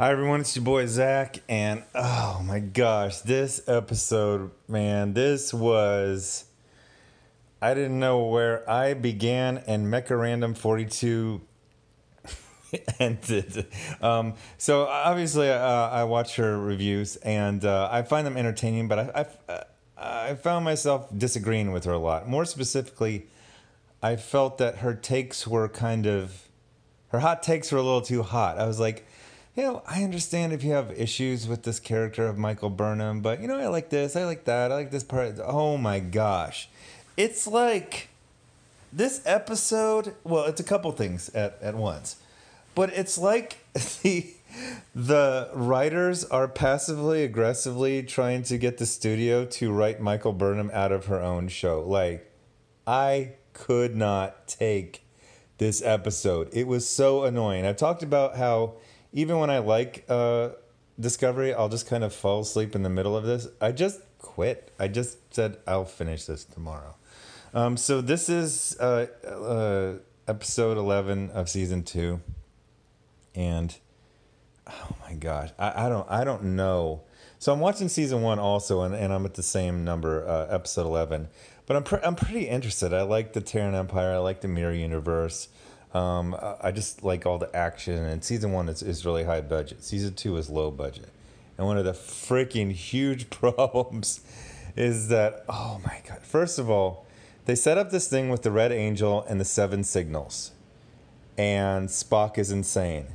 Hi everyone, it's your boy Zach, and oh my gosh, this episode, man, I didn't know where I began and Mecha Random 42 ended. So obviously, I watch her reviews and I find them entertaining, but I found myself disagreeing with her a lot. More specifically, I felt that her hot takes were a little too hot. I was like, I understand if you have issues with this character of Michael Burnham, but I like this, I like that, I like this part. Oh my gosh. It's like this episode, well, it's a couple things at once. But it's like the writers are passively aggressively trying to get the studio to write Michael Burnham out of her own show. Like, I could not take this episode. It was so annoying. I've talked about how even when I like Discovery, I'll just kind of fall asleep in the middle of this. I just quit. I just said I'll finish this tomorrow. So this is episode 11 of season 2, and oh my gosh, I don't know. So I'm watching season 1 also, and I'm at the same number, episode 11. But I'm pretty interested. I like the Terran Empire. I like the Mirror Universe. I just like all the action. And season 1 is really high budget. Season 2 is low budget. And one of the freaking huge problems is that, oh my God. First of all, they set up this thing with the Red Angel and the 7 signals. And Spock is insane.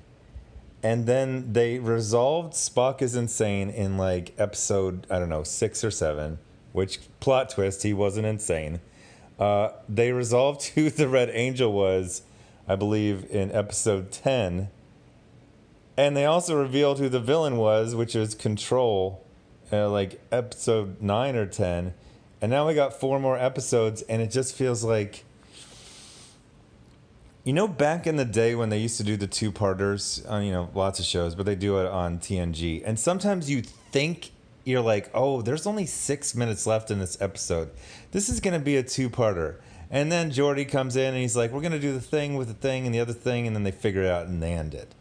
And then they resolved Spock is insane in like episode, I don't know, 6 or 7. Which, plot twist, he wasn't insane. They resolved who the Red Angel was, I believe, in episode 10. And they also revealed who the villain was, which is Control, like episode 9 or 10. And now we got 4 more episodes, and it just feels like... back in the day when they used to do the 2-parters on, lots of shows, but they do it on TNG. And sometimes you think... You're like, oh, there's only 6 minutes left in this episode. This is going to be a 2-parter. And then Geordi comes in and he's like, we're going to do the thing with the thing and the other thing. And then they figure it out and they end it.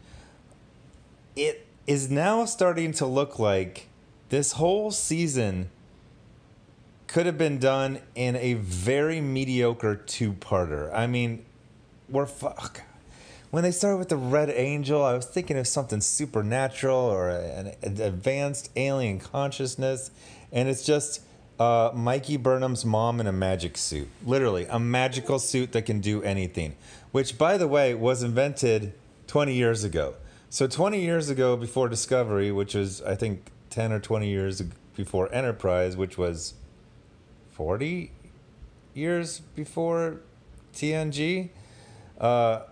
It is now starting to look like this whole season could have been done in a very mediocre 2-parter. I mean, when they started with the Red Angel, I was thinking of something supernatural or an advanced alien consciousness. And it's just Mikey Burnham's mom in a magic suit. Literally, a magical suit that can do anything. Which, by the way, was invented 20 years ago. So 20 years ago before Discovery, which was, I think, 10 or 20 years before Enterprise, which was 40 years before TNG, a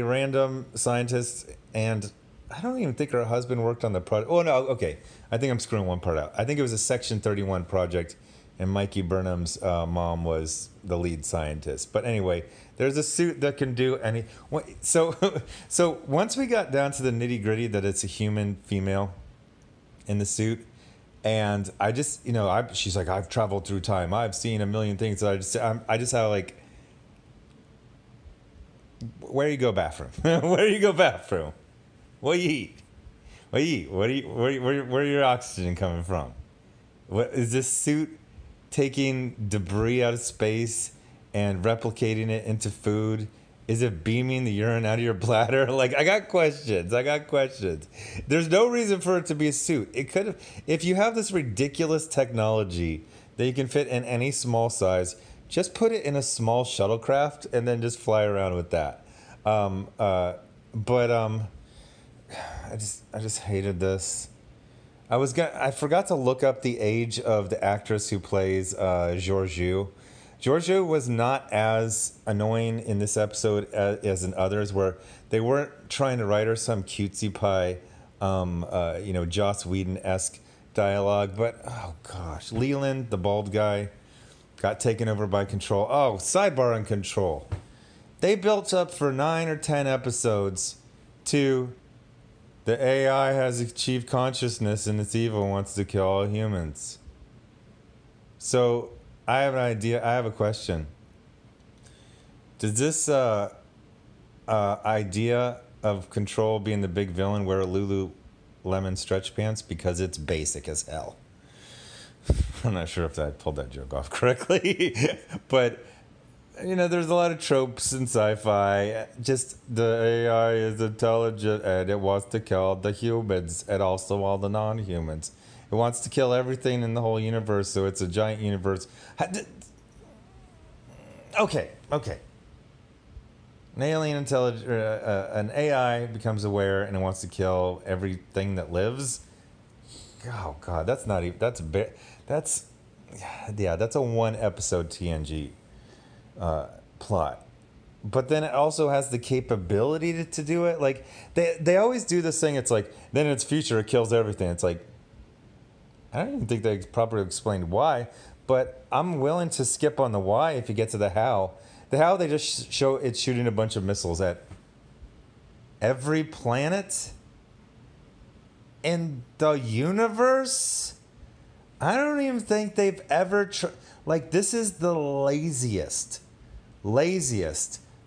random scientist, and I don't even think her husband worked on the project. Oh no, okay. I think I'm screwing one part out. I think it was a Section 31 project, and Mikey Burnham's mom was the lead scientist. But anyway, there's a suit that can do any. So once we got down to the nitty gritty that it's a human female in the suit, and I just, she's like, I've traveled through time. I've seen a million things. So I just have like. Where you go bathroom? Where you go bathroom? What you eat? What you eat? Where your oxygen coming from? What is this suit taking debris out of space and replicating it into food? Is it beaming the urine out of your bladder? Like, I got questions. There's no reason for it to be a suit. It could have, if you have this ridiculous technology that you can fit in any small size, just put it in a small shuttlecraft and then just fly around with that. I just hated this. I forgot to look up the age of the actress who plays Georgiou. Georgiou was not as annoying in this episode as in others, where they weren't trying to write her some cutesy pie, Joss Whedon-esque dialogue. But oh gosh, Leland, the bald guy, got taken over by Control. Oh, sidebar on Control. They built up for 9 or 10 episodes to the AI has achieved consciousness and it's evil and wants to kill all humans. So I have an idea. I have a question. Does this idea of Control being the big villain wear Lululemon stretch pants because it's basic as hell. I'm not sure if I pulled that joke off correctly, but there's a lot of tropes in sci-fi. Just the AI is intelligent and it wants to kill the humans and also all the non-humans. It wants to kill everything in the whole universe, so it's a giant universe. Okay. An alien an AI becomes aware and it wants to kill everything that lives. Oh God, that's not even. That's a one episode TNG plot. But then it also has the capability to do it. Like they always do this thing. It's like then in its future it kills everything. It's like I don't even think they properly explained why. But I'm willing to skip on the why if you get to the how. The how they just show it's shooting a bunch of missiles at every planet in the universe. I don't even think they've ever this is the laziest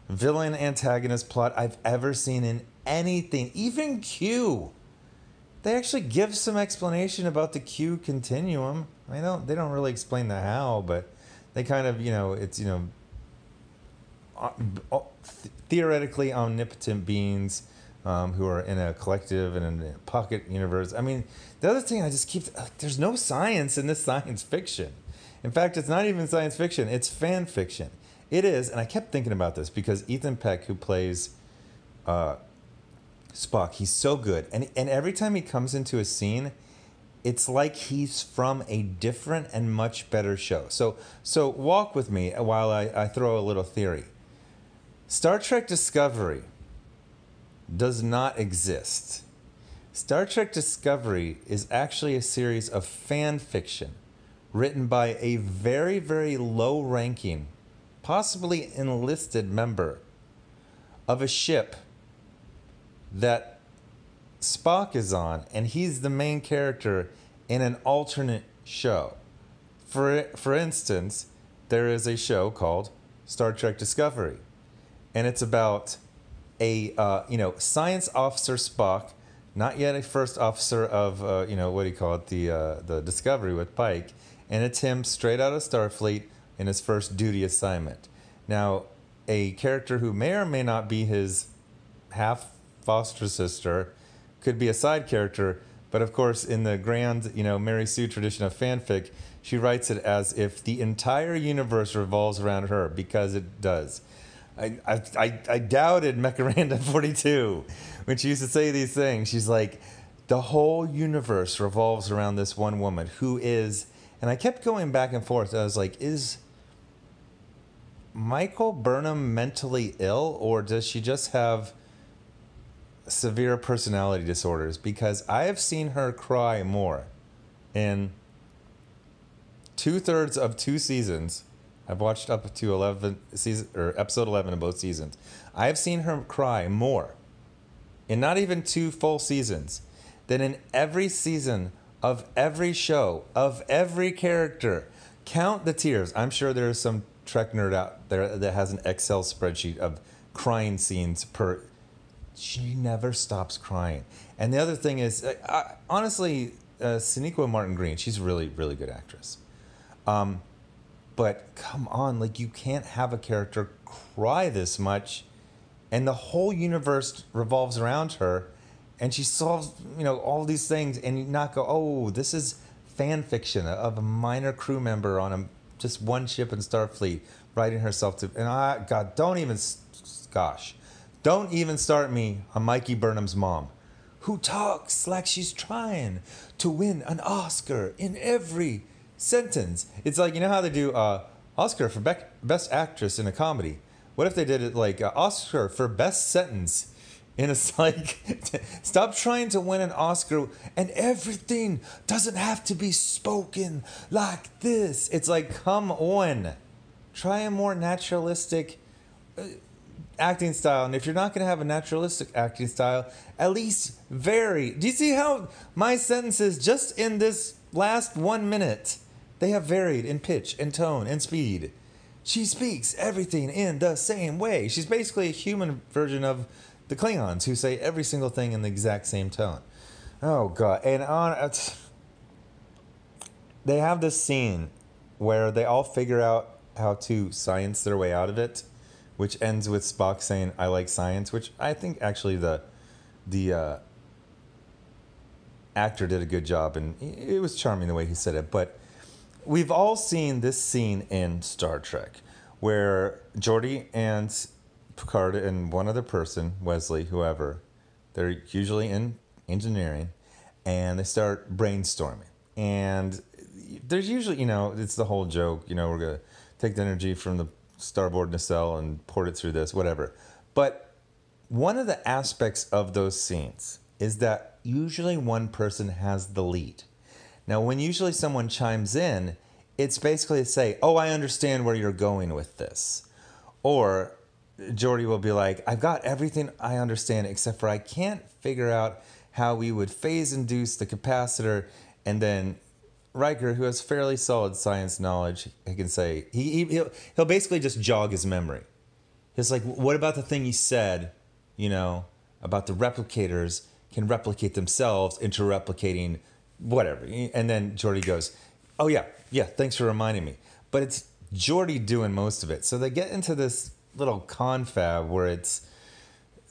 villain antagonist plot I've ever seen in anything. Even Q. They actually give some explanation about the Q continuum. They don't really explain the how, but they kind of, it's, theoretically omnipotent beings who are in a collective and in a pocket universe. I mean, the other thing there's no science in this science fiction. In fact, it's not even science fiction. It's fan fiction. It is, and I kept thinking about this because Ethan Peck, who plays Spock, he's so good. And every time he comes into a scene, it's like he's from a different and much better show. So walk with me while I throw a little theory. Star Trek Discovery does not exist. Star Trek Discovery is actually a series of fan fiction written by a very, very low-ranking, possibly enlisted member of a ship that Spock is on, and he's the main character in an alternate show. For instance, there is a show called Star Trek Discovery, and it's about a science officer Spock, not yet a first officer of the Discovery with Pike, and it's him straight out of Starfleet in his first duty assignment. Now, a character who may or may not be his half foster sister could be a side character, but of course in the grand Mary Sue tradition of fanfic, she writes it as if the entire universe revolves around her, because it does. I doubted Mecha 42 when she used to say these things. She's like, the whole universe revolves around this one woman who is, and I kept going back and forth. I was like, is Michael Burnham mentally ill, or does she just have severe personality disorders? Because I have seen her cry more in 2/3 of 2 seasons. I've watched up to episode 11 of both seasons. I have seen her cry more in not even 2 full seasons than in every season of every show, of every character. Count the tears. I'm sure there's some Trek nerd out there that has an Excel spreadsheet of crying scenes per. She never stops crying. And the other thing is, honestly, Sonequa Martin Green, she's a really, really good actress. But come on, you can't have a character cry this much, and the whole universe revolves around her, and she solves, all these things, and you not go, oh, this is fan fiction of a minor crew member on just one ship in Starfleet writing herself to, and God, don't even start me on Mikey Burnham's mom, who talks like she's trying to win an Oscar in every sentence. It's like, how they do Oscar for best actress in a comedy. What if they did it like Oscar for best sentence? And it's like, stop trying to win an Oscar, and everything doesn't have to be spoken like this. It's like, come on, try a more naturalistic acting style. And if you're not going to have a naturalistic acting style, at least vary. Do you see how my sentences just in this last 1 minute, they have varied in pitch and tone and speed? She speaks everything in the same way. She's basically a human version of the Klingons who say every single thing in the exact same tone. Oh god! And they have this scene where they all figure out how to science their way out of it, which ends with Spock saying, "I like science," which I think actually the actor did a good job, and it was charming the way he said it. But we've all seen this scene in Star Trek where Geordi and Picard and one other person, Wesley, whoever, they're usually in engineering, and they start brainstorming. And there's usually, it's the whole joke, we're going to take the energy from the starboard nacelle and port it through this, whatever. But one of the aspects of those scenes is that usually one person has the lead. Now, when usually someone chimes in, it's basically to say, oh, I understand where you're going with this. Or Geordi will be like, I've got everything I understand, except for I can't figure out how we would phase induce the capacitor. And then Riker, who has fairly solid science knowledge, he can say, he'll basically just jog his memory. He's like, what about the thing you said, about the replicators can replicate themselves into replicating whatever. And then Geordi goes, oh yeah, thanks for reminding me. But it's Geordi doing most of it. So they get into this little confab where it's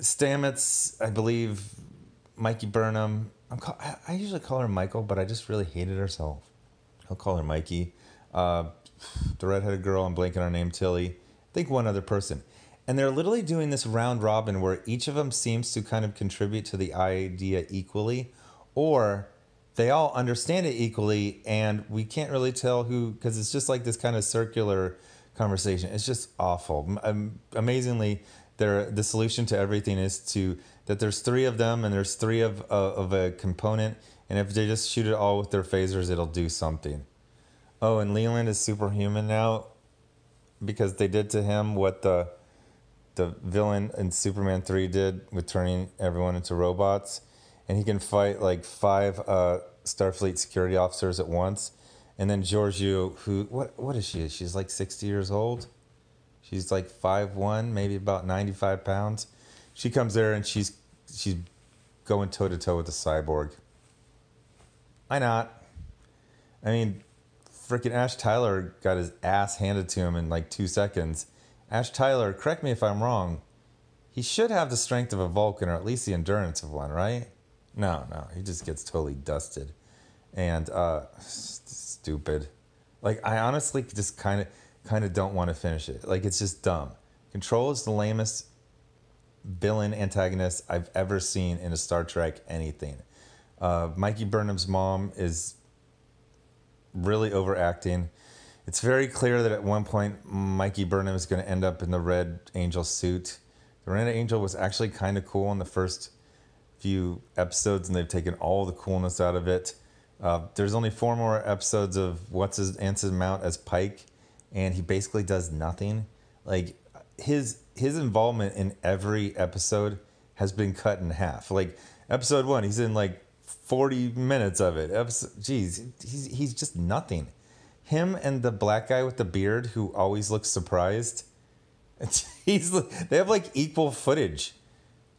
Stamets, I believe, Mikey Burnham. I usually call her Michael, but I just really hated herself. I'll call her Mikey. The redheaded girl, I'm blanking on her name, Tilly. I think one other person. And they're literally doing this round robin where each of them seems to kind of contribute to the idea equally, or they all understand it equally, and we can't really tell who, because it's just like this kind of circular conversation. It's just awful. Amazingly, the solution to everything is that there's three of them, and there's three of a component, and if they just shoot it all with their phasers, it'll do something. Oh, and Leland is superhuman now because they did to him what the villain in Superman 3 did with turning everyone into robots. And he can fight like 5 Starfleet security officers at once. And then Giorgio, what is she? She's like 60 years old. She's like 5'1", maybe about 95 pounds. She comes there and she's going toe-to-toe with the cyborg. Why not? I mean, freaking Ash Tyler got his ass handed to him in like 2 seconds. Ash Tyler, correct me if I'm wrong, he should have the strength of a Vulcan, or at least the endurance of one, right? No, he just gets totally dusted. And stupid. Like, I honestly just kind of don't want to finish it. Like, it's just dumb. Control is the lamest villain antagonist I've ever seen in a Star Trek anything. Mikey Burnham's mom is really overacting. It's very clear that at one point Mikey Burnham is going to end up in the Red Angel suit. The Red Angel was actually kind of cool in the first few episodes, and they've taken all the coolness out of it. There's only 4 more episodes of What's His Answer's Mount as Pike, and he basically does nothing. Like, his involvement in every episode has been cut in half. Like, episode 1, he's in like 40 minutes of it. He's just nothing. Him and the black guy with the beard who always looks surprised, they have like equal footage.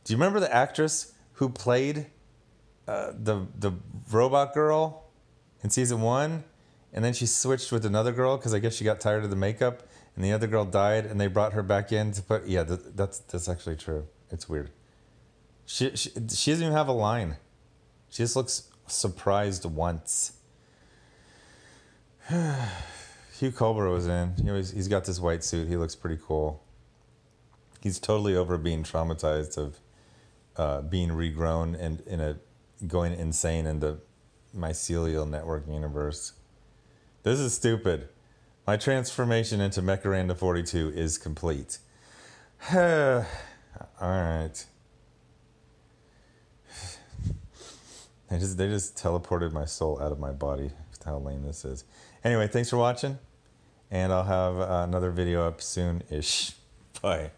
Do you remember the actress who played the robot girl in season 1? And then she switched with another girl because I guess she got tired of the makeup, and the other girl died, and they brought her back in to put. Yeah, that's actually true. It's weird. She doesn't even have a line. She just looks surprised once. Hugh Culber was in. He's got this white suit. He looks pretty cool. He's totally over being traumatized of being regrown and going insane in the mycelial network universe. This is stupid. My transformation into Mecharanda 42 is complete. All right. They just teleported my soul out of my body. How lame this is. Anyway, thanks for watching, and I'll have another video up soon-ish. Bye.